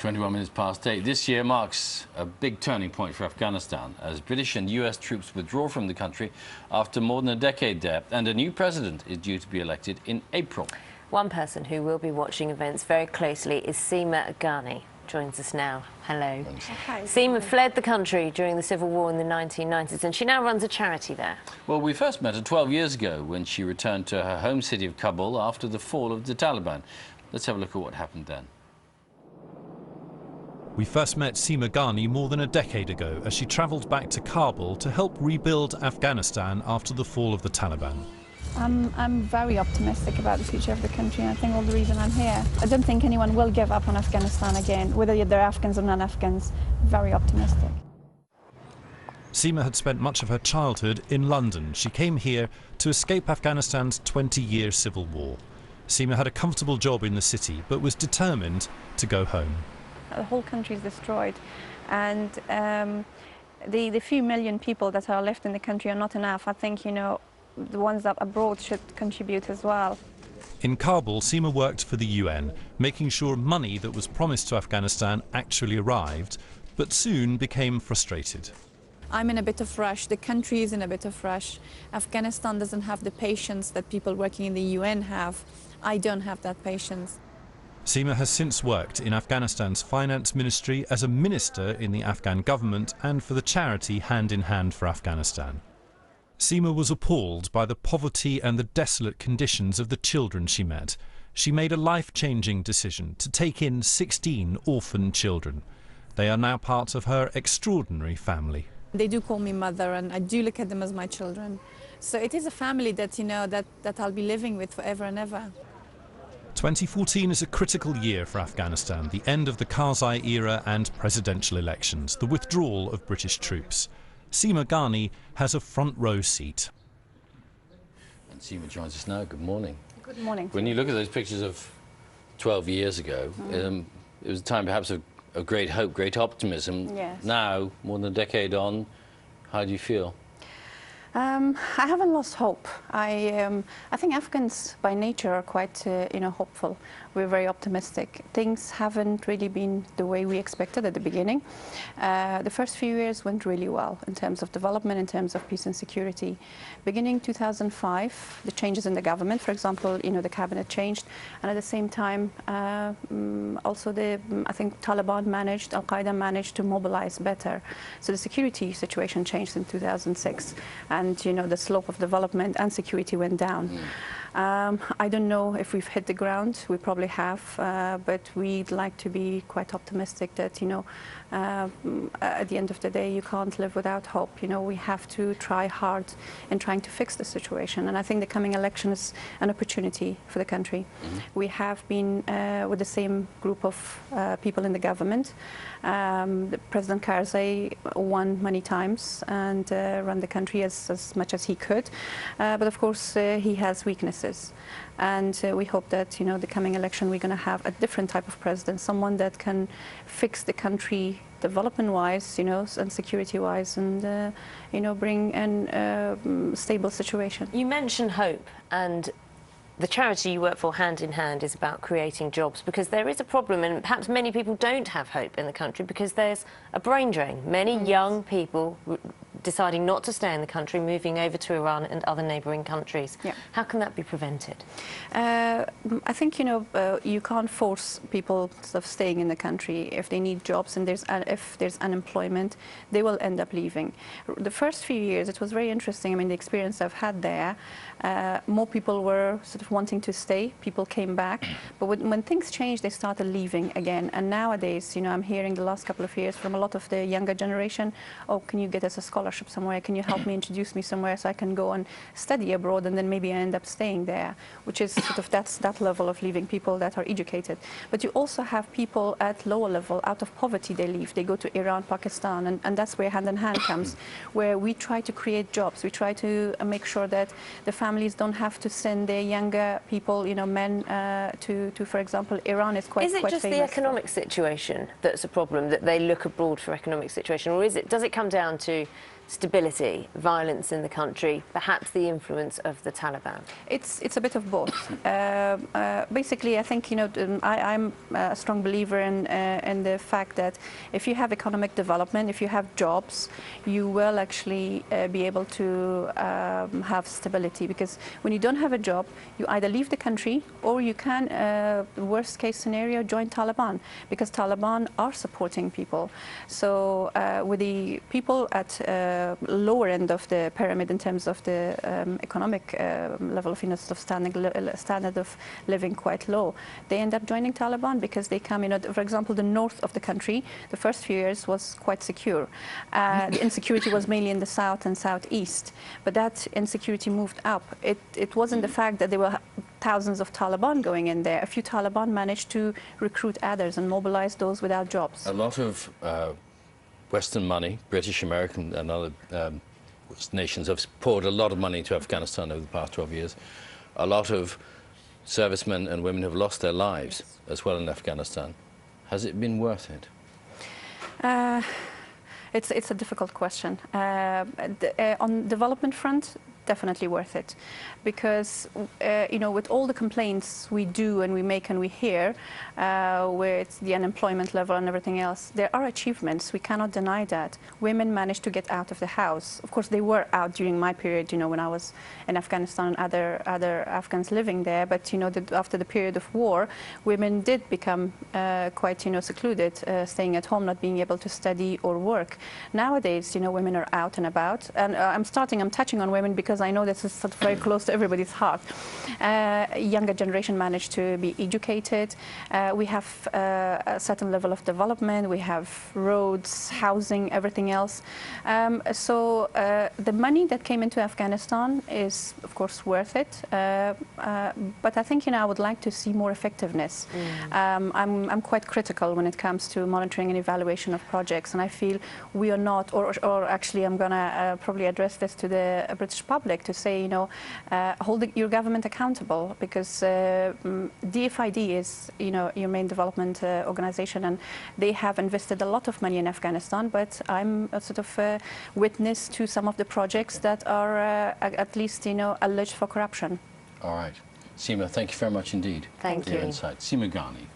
21 minutes past 8. This year marks a big turning point for Afghanistan as British and US troops withdraw from the country after more than a decade there, and a new president is due to be elected in April. One person who will be watching events very closely is Seema Ghani. Joins us now. Hello. Hi. Seema fled the country during the civil war in the 1990s, and she now runs a charity there. Well, we first met her 12 years ago when she returned to her home city of Kabul after the fall of the Taliban. Let's have a look at what happened then. We first met Seema Ghani more than a decade ago as she travelled back to Kabul to help rebuild Afghanistan after the fall of the Taliban. I'm very optimistic about the future of the country, and I think all the reason I'm here. I don't think anyone will give up on Afghanistan again, whether they're Afghans or non-Afghans. Very optimistic. Seema had spent much of her childhood in London. She came here to escape Afghanistan's 20-year civil war. Seema had a comfortable job in the city, but was determined to go home. The whole country is destroyed, and the few million people that are left in the country are not enough. I think, you know, the ones that abroad should contribute as well. In Kabul, Seema worked for the UN, making sure money that was promised to Afghanistan actually arrived, but soon became frustrated. I'm in a bit of rush, the country is in a bit of rush. Afghanistan doesn't have the patience that people working in the UN have. I don't have that patience. Seema has since worked in Afghanistan's finance ministry as a minister in the Afghan government and for the charity Hand in Hand for Afghanistan. Seema was appalled by the poverty and the desolate conditions of the children she met. She made a life-changing decision to take in 16 orphan children. They are now part of her extraordinary family. They do call me mother, and I do look at them as my children. So it is a family that, you know, that I'll be living with forever and ever. 2014 is a critical year for Afghanistan, the end of the Karzai era and presidential elections, the withdrawal of British troops. Seema Ghani has a front row seat. And Seema joins us now. Good morning. Good morning. When you look at those pictures of 12 years ago, it was a time perhaps of great hope, great optimism. Yes. Now, more than a decade on, how do you feel? I haven't lost hope. I think Afghans by nature are quite, hopeful. We're very optimistic. Things haven't really been the way we expected at the beginning. The first few years went really well in terms of development, in terms of peace and security. Beginning 2005, the changes in the government, for example, the cabinet changed, and at the same time, also I think Taliban managed, Al-Qaeda managed to mobilize better. So the security situation changed in 2006. And the slope of development and security went down. I don't know if we've hit the ground. We probably have, but we'd like to be quite optimistic that at the end of the day you can't live without hope. We have to try hard in trying to fix the situation, and I think the coming election is an opportunity for the country. We have been with the same group of people in the government. The President Karzai won many times and ran the country as much as he could, but of course he has weaknesses, and we hope that the coming election we're going to have a different type of president, someone that can fix the country development-wise, and security-wise, and bring a stable situation. You mentioned hope, and the charity you work for, Hand in Hand, is about creating jobs, because there is a problem, and perhaps many people don't have hope in the country because there's a brain drain. Many young people deciding not to stay in the country, moving over to Iran and other neighbouring countries. Yeah. How can that be prevented? I think you can't force people sort of staying in the country. If they need jobs and if there's unemployment, they will end up leaving. The first few years it was very interesting. I mean, the experience I've had there, more people were sort of wanting to stay. People came back, but when things changed, they started leaving again. And nowadays, I'm hearing the last couple of years from a lot of the younger generation, oh, can you get us a scholarship somewhere? Can you help me, introduce me somewhere so I can go and study abroad, and then maybe I end up staying there, which is sort of that level of leaving, people that are educated. But you also have people at lower level, out of poverty, they leave. They go to Iran, Pakistan, and that's where Hand in Hand comes, where we try to create jobs. We try to make sure that the families don't have to send their younger people, men, to, for example, Iran is quite famous. Is it just the economic situation that's a problem, that they look abroad for economic situation, or does it come down to stability, violence in the country, perhaps the influence of the Taliban? It's a bit of both. Basically, I think I'm a strong believer in the fact that if you have economic development, if you have jobs, you will actually be able to have stability. Because when you don't have a job, you either leave the country or you can, worst case scenario, join Taliban, because Taliban are supporting people. So with the people at lower end of the pyramid in terms of the economic level of standard of living quite low, they end up joining Taliban because they come, for example, the north of the country, the first few years was quite secure. The insecurity was mainly in the south and southeast, but that insecurity moved up. It wasn't the fact that there were thousands of Taliban going in there. A few Taliban managed to recruit others and mobilize those without jobs. A lot of Western money, British, American and other nations have poured a lot of money into Afghanistan over the past 12 years. A lot of servicemen and women have lost their lives as well in Afghanistan. Has it been worth it? It's a difficult question. On development front, definitely worth it, because with all the complaints we do and we make and we hear, with the unemployment level and everything else, there are achievements. We cannot deny that. Women managed to get out of the house. Of course, they were out during my period, when I was in Afghanistan and other Afghans living there. But after the period of war, women did become quite secluded, staying at home, not being able to study or work. Nowadays, women are out and about, and I'm touching on women because I know this is sort of very close to everybody's heart. Younger generation managed to be educated. We have a certain level of development. We have roads, housing, everything else. So the money that came into Afghanistan is, of course, worth it. But I think, I would like to see more effectiveness. I'm quite critical when it comes to monitoring and evaluation of projects, and I feel we are not, or actually I'm going to probably address this to the British public, to say, hold your government accountable, because DFID is, your main development organization, and they have invested a lot of money in Afghanistan, but I'm a sort of witness to some of the projects that are at least, alleged for corruption. All right. Seema, thank you very much indeed Thank for your you. insight. Seema Ghani.